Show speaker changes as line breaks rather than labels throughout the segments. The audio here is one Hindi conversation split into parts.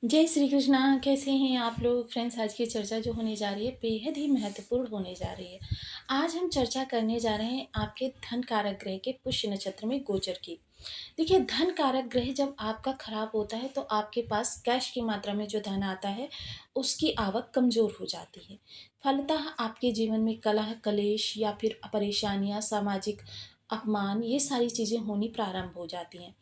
जय श्री कृष्णा। कैसे हैं आप लोग फ्रेंड्स। आज की चर्चा जो होने जा रही है बेहद ही महत्वपूर्ण होने जा रही है। आज हम चर्चा करने जा रहे हैं आपके धन कारक ग्रह के पुष्य नक्षत्र में गोचर की। देखिए, धन कारक ग्रह जब आपका खराब होता है तो आपके पास कैश की मात्रा में जो धन आता है उसकी आवक कमज़ोर हो जाती है। फलतः आपके जीवन में कलह कलेश या फिर परेशानियां, सामाजिक अपमान, ये सारी चीज़ें होनी प्रारंभ हो जाती हैं।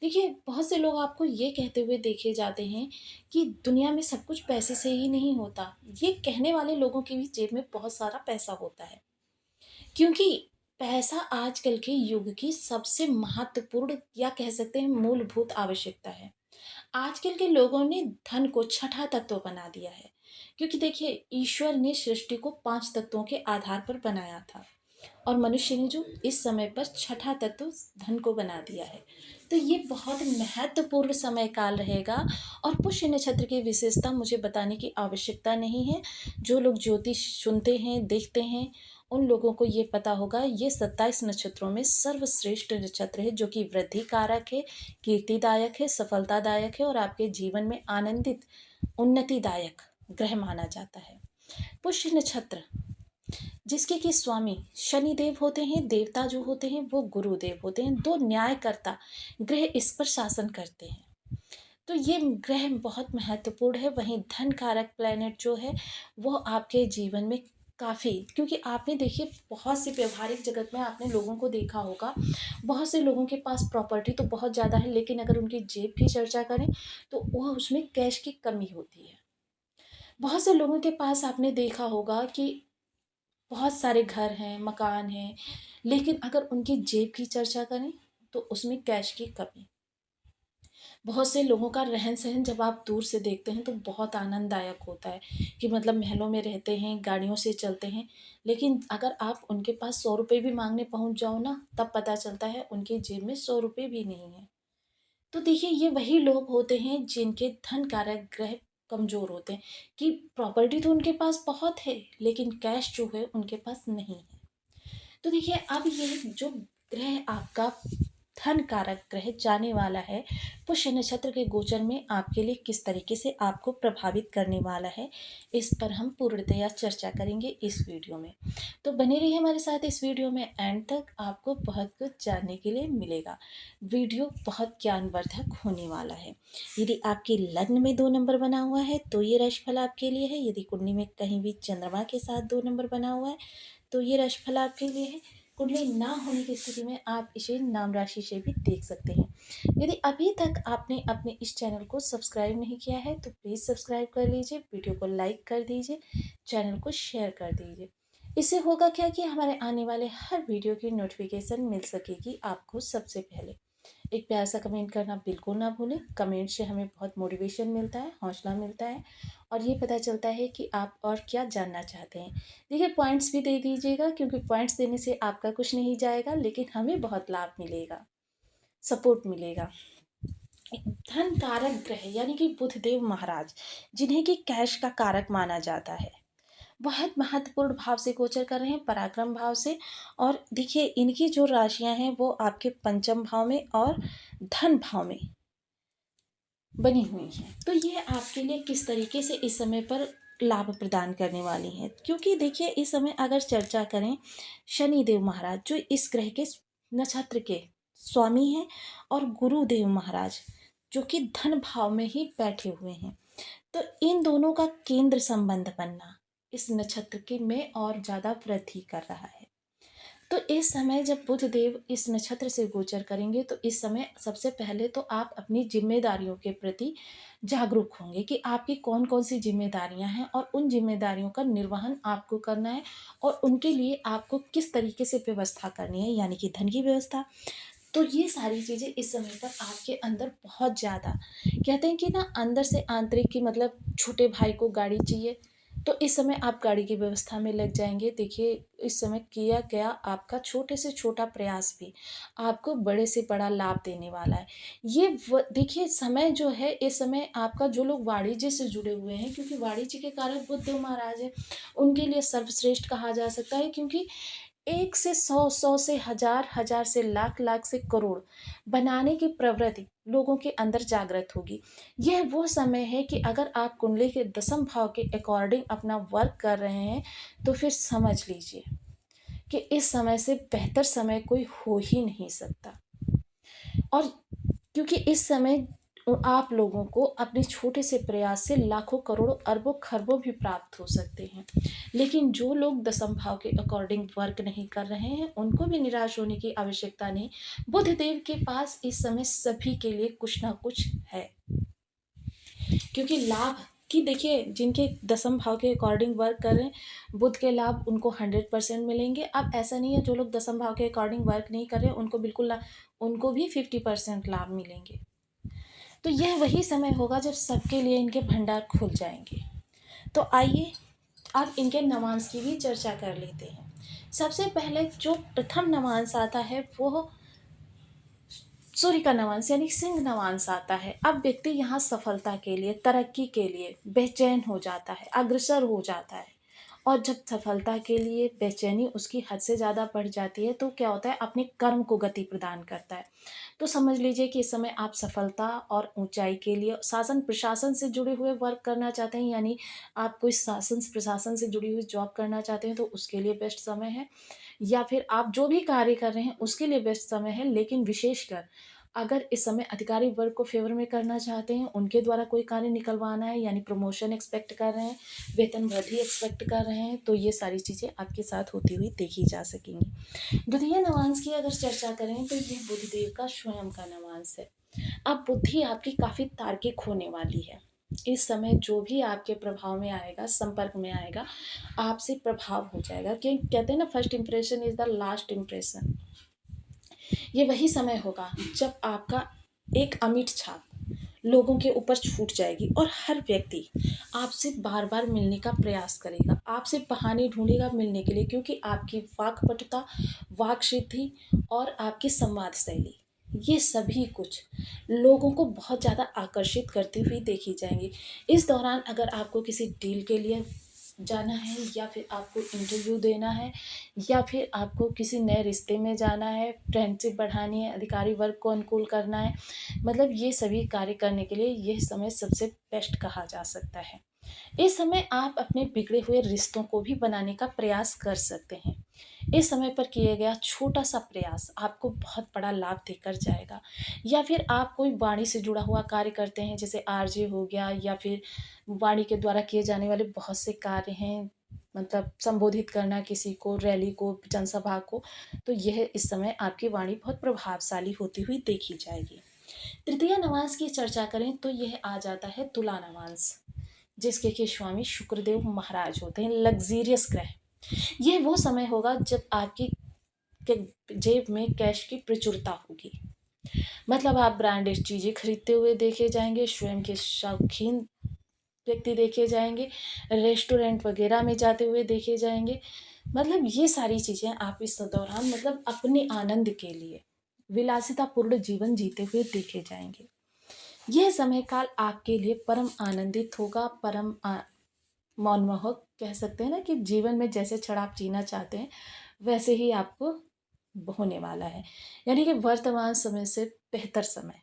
देखिए, बहुत से लोग आपको ये कहते हुए देखे जाते हैं कि दुनिया में सब कुछ पैसे से ही नहीं होता। ये कहने वाले लोगों की भी जेब में बहुत सारा पैसा होता है, क्योंकि पैसा आजकल के युग की सबसे महत्वपूर्ण या कह सकते हैं मूलभूत आवश्यकता है। आजकल के लोगों ने धन को छठा तत्व बना दिया है, क्योंकि देखिए, ईश्वर ने सृष्टि को 5 तत्वों के आधार पर बनाया था और मनुष्य ने जो इस समय पर छठा तत्व धन को बना दिया है। तो ये बहुत महत्वपूर्ण समय काल रहेगा और पुष्य नक्षत्र की विशेषता मुझे बताने की आवश्यकता नहीं है। जो लोग ज्योतिष सुनते हैं, देखते हैं, उन लोगों को ये पता होगा। ये 27 नक्षत्रों में सर्वश्रेष्ठ नक्षत्र है, जो कि वृद्धि कारक है, कीर्तिदायक है, सफलतादायक है और आपके जीवन में आनंदित, उन्नतिदायक ग्रह माना जाता है। पुष्य नक्षत्र जिसके कि स्वामी शनिदेव होते हैं, देवता जो होते हैं वो गुरुदेव होते हैं, दो न्यायकर्ता ग्रह इस पर शासन करते हैं। तो ये ग्रह बहुत महत्वपूर्ण है। वहीं धन कारक प्लैनेट जो है वो आपके जीवन में काफ़ी, क्योंकि आपने देखिए बहुत सी व्यवहारिक जगत में आपने लोगों को देखा होगा, बहुत से लोगों के पास प्रॉपर्टी तो बहुत ज़्यादा है, लेकिन अगर उनकी जेब की चर्चा करें तो वह उसमें कैश की कमी होती है। बहुत से लोगों के पास आपने देखा होगा कि बहुत सारे घर हैं, मकान हैं, लेकिन अगर उनकी जेब की चर्चा करें तो उसमें कैश की कमी। बहुत से लोगों का रहन-सहन जब आप दूर से देखते हैं तो बहुत आनंददायक होता है कि मतलब महलों में रहते हैं, गाड़ियों से चलते हैं, लेकिन अगर आप उनके पास 100 रुपए भी माँगने पहुँच जाओ ना, तब पता चलता है उनकी जेब में 100 रुपए भी नहीं है। तो देखिए, ये वही लोग होते हैं जिनके धन कारक ग्रह कमज़ोर होते हैं, कि प्रॉपर्टी तो उनके पास बहुत है, लेकिन कैश जो है उनके पास नहीं है। तो देखिए, अब ये जो ग्रह आपका धन कारक ग्रह जाने वाला है, पुष्य नक्षत्र के गोचर में आपके लिए किस तरीके से आपको प्रभावित करने वाला है, इस पर हम पूर्णतया चर्चा करेंगे इस वीडियो में। तो बने रहिए हमारे साथ इस वीडियो में एंड तक, आपको बहुत कुछ जानने के लिए मिलेगा। वीडियो बहुत ज्ञानवर्धक होने वाला है। यदि आपके लग्न में 2 नंबर बना हुआ है तो ये राशिफल आपके लिए है। यदि कुंडली में कहीं भी चंद्रमा के साथ 2 नंबर बना हुआ है तो ये राशिफल आपके लिए है। कुंडली ना होने की स्थिति में आप इसे नाम राशि से भी देख सकते हैं। यदि अभी तक आपने अपने इस चैनल को सब्सक्राइब नहीं किया है तो प्लीज़ सब्सक्राइब कर लीजिए, वीडियो को लाइक कर दीजिए, चैनल को शेयर कर दीजिए। इससे होगा क्या कि हमारे आने वाले हर वीडियो की नोटिफिकेशन मिल सकेगी आपको सबसे पहले। एक प्यार सा कमेंट करना बिल्कुल ना भूलें। कमेंट से हमें बहुत मोटिवेशन मिलता है, हौसला मिलता है और ये पता चलता है कि आप और क्या जानना चाहते हैं। देखिए, पॉइंट्स भी दे दीजिएगा, क्योंकि पॉइंट्स देने से आपका कुछ नहीं जाएगा, लेकिन हमें बहुत लाभ मिलेगा, सपोर्ट मिलेगा। धन कारक ग्रह यानी कि बुधदेव महाराज, जिन्हें कि कैश का कारक माना जाता है, बहुत महत्वपूर्ण भाव से गोचर कर रहे हैं, पराक्रम भाव से। और देखिए, इनकी जो राशियां हैं वो आपके पंचम भाव में और धन भाव में बनी हुई हैं। तो ये आपके लिए किस तरीके से इस समय पर लाभ प्रदान करने वाली हैं, क्योंकि देखिए, इस समय अगर चर्चा करें, शनिदेव महाराज जो इस ग्रह के नक्षत्र के स्वामी हैं और गुरुदेव महाराज जो कि धन भाव में ही बैठे हुए हैं, तो इन दोनों का केंद्र संबंध बनना इस नक्षत्र के में और ज़्यादा वृद्धि कर रहा है। तो इस समय जब बुध देव इस नक्षत्र से गोचर करेंगे तो इस समय सबसे पहले तो आप अपनी जिम्मेदारियों के प्रति जागरूक होंगे कि आपकी कौन कौन सी जिम्मेदारियां हैं और उन जिम्मेदारियों का निर्वहन आपको करना है और उनके लिए आपको किस तरीके से व्यवस्था करनी है, यानी कि धन की व्यवस्था। तो ये सारी चीज़ें इस समय पर आपके अंदर बहुत ज़्यादा, कहते हैं कि ना, अंदर से आंतरिक की मतलब छोटे भाई को गाड़ी चाहिए, तो इस समय आप गाड़ी की व्यवस्था में लग जाएंगे। देखिए, इस समय किया गया आपका छोटे से छोटा प्रयास भी आपको बड़े से बड़ा लाभ देने वाला है। ये देखिए, समय जो है इस समय आपका, जो लोग वाणिज्य से जुड़े हुए हैं, क्योंकि वाणिज्य के कारक बुध देव महाराज है, उनके लिए सर्वश्रेष्ठ कहा जा सकता है, क्योंकि 1 से 100, 100 से हज़ार, हज़ार से लाख, लाख से करोड़ बनाने की प्रवृत्ति लोगों के अंदर जागृत होगी। यह वो समय है कि अगर आप कुंडली के दसम भाव के अकॉर्डिंग अपना वर्क कर रहे हैं, तो फिर समझ लीजिए कि इस समय से बेहतर समय कोई हो ही नहीं सकता। और क्योंकि इस समय आप लोगों को अपने छोटे से प्रयास से लाखों, करोड़ों, अरबों, खरबों भी प्राप्त हो सकते हैं। लेकिन जो लोग दसम भाव के अकॉर्डिंग वर्क नहीं कर रहे हैं, उनको भी निराश होने की आवश्यकता नहीं। बुध देव के पास इस समय सभी के लिए कुछ ना कुछ है। क्योंकि लाभ कि देखिए, जिनके दसम भाव के अकॉर्डिंग वर्क कर रहे हैं, बुध के लाभ उनको 100% मिलेंगे। अब ऐसा नहीं है जो लोग दसम भाव के अकॉर्डिंग वर्क नहीं कर रहे हैं उनको बिल्कुल उनको भी 50% लाभ मिलेंगे। तो यह वही समय होगा जब सबके लिए इनके भंडार खुल जाएंगे। तो आइए अब इनके नवांश की भी चर्चा कर लेते हैं। सबसे पहले जो प्रथम नवांश आता है वो सूर्य का नवांश यानी सिंह नवांश आता है। अब व्यक्ति यहाँ सफलता के लिए, तरक्की के लिए बेचैन हो जाता है, अग्रसर हो जाता है। और जब सफलता के लिए बेचैनी उसकी हद से ज़्यादा बढ़ जाती है, तो क्या होता है, अपने कर्म को गति प्रदान करता है। तो समझ लीजिए कि इस समय आप सफलता और ऊंचाई के लिए शासन प्रशासन से जुड़े हुए वर्क करना चाहते हैं, यानी आप कोई शासन प्रशासन से जुड़ी हुई जॉब करना चाहते हैं, तो उसके लिए बेस्ट समय है। या फिर आप जो भी कार्य कर रहे हैं उसके लिए बेस्ट समय है। लेकिन विशेषकर अगर इस समय अधिकारी वर्ग को फेवर में करना चाहते हैं, उनके द्वारा कोई कार्य निकलवाना है, यानी प्रमोशन एक्सपेक्ट कर रहे हैं, वेतन वृद्धि एक्सपेक्ट कर रहे हैं, तो ये सारी चीज़ें आपके साथ होती हुई देखी जा सकेंगी। द्वितीय नवांश की अगर चर्चा करें तो ये बुधदेव का स्वयं का नवांश है। अब बुद्धि आपकी काफ़ी तार्किक होने वाली है। इस समय जो भी आपके प्रभाव में आएगा, संपर्क में आएगा, आपसे प्रभाव हो जाएगा। कि कहते हैं ना, first impression is the last impression. ये वही समय होगा जब आपका एक अमिट छाप लोगों के ऊपर छूट जाएगी और हर व्यक्ति आपसे बार बार मिलने का प्रयास करेगा, आपसे बहाने ढूंढेगा मिलने के लिए, क्योंकि आपकी वाक्पटुता, वाक सिद्धि और आपकी संवाद शैली, ये सभी कुछ लोगों को बहुत ज़्यादा आकर्षित करती हुई देखी जाएंगी। इस दौरान अगर आपको किसी डील के लिए जाना है, या फिर आपको इंटरव्यू देना है, या फिर आपको किसी नए रिश्ते में जाना है, फ्रेंडशिप बढ़ानी है, अधिकारी वर्ग को अनुकूल करना है, मतलब ये सभी कार्य करने के लिए यह समय सबसे बेस्ट कहा जा सकता है। इस समय आप अपने बिगड़े हुए रिश्तों को भी बनाने का प्रयास कर सकते हैं। इस समय पर किया गया छोटा सा प्रयास आपको बहुत बड़ा लाभ देकर जाएगा। या फिर आप कोई वाणी से जुड़ा हुआ कार्य करते हैं, जैसे आरजे हो गया, या फिर वाणी के द्वारा किए जाने वाले बहुत से कार्य हैं, मतलब संबोधित करना किसी को, रैली को, जनसभा को, तो यह इस समय आपकी वाणी बहुत प्रभावशाली होती हुई देखी जाएगी। तृतीय नवांश की चर्चा करें तो यह आ जाता है तुला नवांश, जिसके के स्वामी शुक्रदेव महाराज होते हैं, लग्जीरियस ग्रह। ये वो समय होगा जब आपकी के जेब में कैश की प्रचुरता होगी। मतलब आप ब्रांडेड चीज़ें खरीदते हुए देखे जाएंगे, स्वयं के शौकीन व्यक्ति देखे जाएंगे, रेस्टोरेंट वगैरह में जाते हुए देखे जाएंगे। मतलब ये सारी चीज़ें आप इस दौरान मतलब अपने आनंद के लिए विलासितापूर्ण जीवन जीते हुए देखे जाएंगे। यह समय काल आपके लिए परम आनंदित होगा, परम मनमोहक कह सकते हैं ना, कि जीवन में जैसे क्षण आप जीना चाहते हैं वैसे ही आपको होने वाला है। यानी कि वर्तमान समय से बेहतर समय।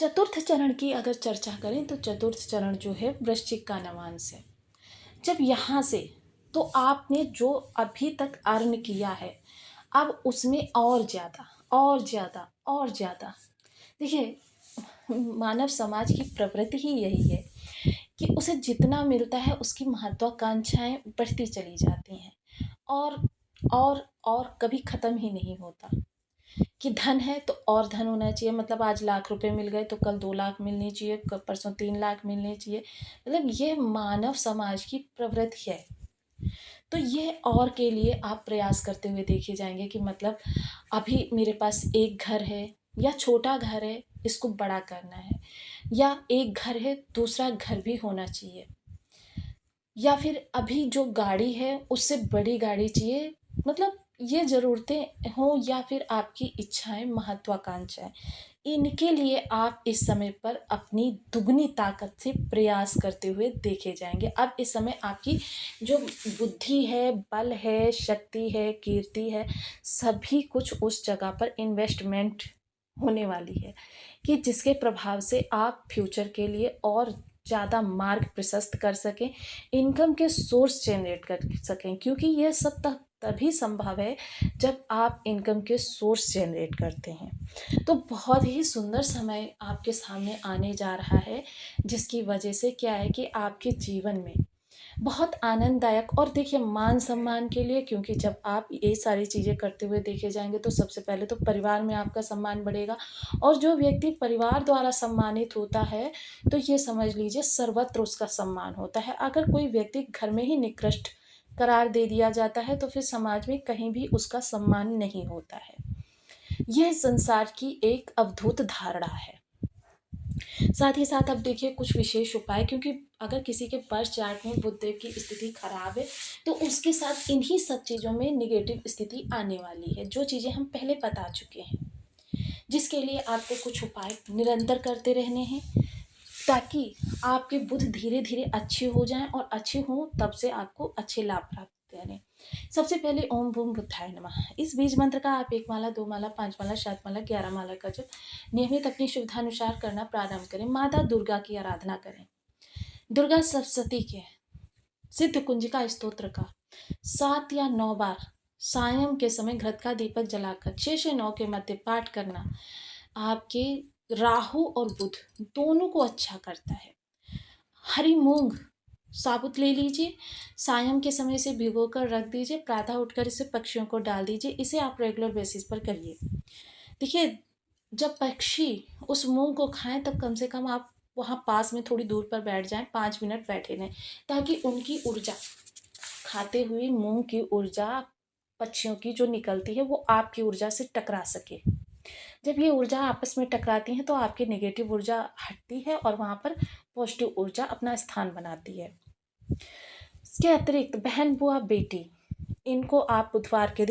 चतुर्थ चरण की अगर चर्चा करें तो चतुर्थ चरण जो है वृश्चिक का नवांश है। जब यहाँ से तो आपने जो अभी तक अर्न किया है, अब उसमें और ज़्यादा और ज़्यादा और ज़्यादा। देखिए, मानव समाज की प्रवृत्ति ही यही है कि उसे जितना मिलता है उसकी महत्वाकांक्षाएं बढ़ती चली जाती हैं, और और कभी ख़त्म ही नहीं होता। कि धन है तो और धन होना चाहिए, मतलब आज लाख रुपए मिल गए तो कल 2 लाख मिलने चाहिए, कल परसों 3 लाख मिलने चाहिए। मतलब ये मानव समाज की प्रवृत्ति है। तो ये और के लिए आप प्रयास करते हुए देखे जाएंगे कि मतलब अभी मेरे पास एक घर है, या छोटा घर है, इसको बड़ा करना है, या एक घर है दूसरा घर भी होना चाहिए, या फिर अभी जो गाड़ी है उससे बड़ी गाड़ी चाहिए। मतलब ये ज़रूरतें हों या फिर आपकी इच्छाएं, महत्वाकांक्षाएं, इनके लिए आप इस समय पर अपनी दुगनी ताकत से प्रयास करते हुए देखे जाएंगे। अब इस समय आपकी जो बुद्धि है, बल है, शक्ति है, कीर्ति है, सभी कुछ उस जगह पर इन्वेस्टमेंट होने वाली है कि जिसके प्रभाव से आप फ्यूचर के लिए और ज़्यादा मार्ग प्रशस्त कर सकें, इनकम के सोर्स जनरेट कर सकें, क्योंकि यह सब तभी संभव है जब आप इनकम के सोर्स जनरेट करते हैं। तो बहुत ही सुंदर समय आपके सामने आने जा रहा है, जिसकी वजह से क्या है कि आपके जीवन में बहुत आनंददायक, और देखिए मान सम्मान के लिए, क्योंकि जब आप ये सारी चीज़ें करते हुए देखे जाएंगे तो सबसे पहले तो परिवार में आपका सम्मान बढ़ेगा, और जो व्यक्ति परिवार द्वारा सम्मानित होता है तो ये समझ लीजिए सर्वत्र उसका सम्मान होता है। अगर कोई व्यक्ति घर में ही निकृष्ट करार दे दिया जाता है तो फिर समाज में कहीं भी उसका सम्मान नहीं होता है। यह संसार की एक अवधूत धारणा है। साथ ही साथ अब देखिए कुछ विशेष उपाय, क्योंकि अगर किसी के बर्थ चार्ट में बुधदेव की स्थिति खराब है तो उसके साथ इन्हीं सब चीज़ों में निगेटिव स्थिति आने वाली है, जो चीज़ें हम पहले बता चुके हैं, जिसके लिए आपको कुछ उपाय निरंतर करते रहने हैं ताकि आपके बुध धीरे धीरे अच्छे हो जाएं, और अच्छे हों तब से आपको अच्छे लाभ प्राप्त करें। सबसे पहले ओम भूम बुद्धाय नमः, इस बीज मंत्र का आप 1 माला, 2 माला, 5 माला, 7 माला, 11 माला का जब नियमित अपनी सुविधानुसार करना प्रारंभ करें। माता दुर्गा की आराधना करें। दुर्गा सप्तशती के सिद्ध कुंजिका स्तोत्र का 7 या 9 बार सायं के समय घृत का दीपक जलाकर 6 से 9 के मध्य पाठ करना आपके राहु और बुध दोनों को अच्छा करता है। हरी मूंग साबुत ले लीजिए, सायं के समय से भिगोकर रख दीजिए, प्रातः उठकर इसे पक्षियों को डाल दीजिए। इसे आप रेगुलर बेसिस पर करिए। देखिए जब पक्षी उस मूंग को खाएं तब कम से कम आप वहाँ पास में थोड़ी दूर पर बैठ जाएं, 5 मिनट बैठे रहें, ताकि उनकी ऊर्जा, खाते हुए मूंग की ऊर्जा पक्षियों की जो निकलती है वो आपकी ऊर्जा से टकरा सके। जब ये ऊर्जा आपस में टकराती हैं तो आपकी नेगेटिव ऊर्जा हटती है और वहाँ पर पॉजिटिव ऊर्जा अपना स्थान बनाती है। इसके अतिरिक्त बहन, बुआ, बेटी, इनको आप बुधवार के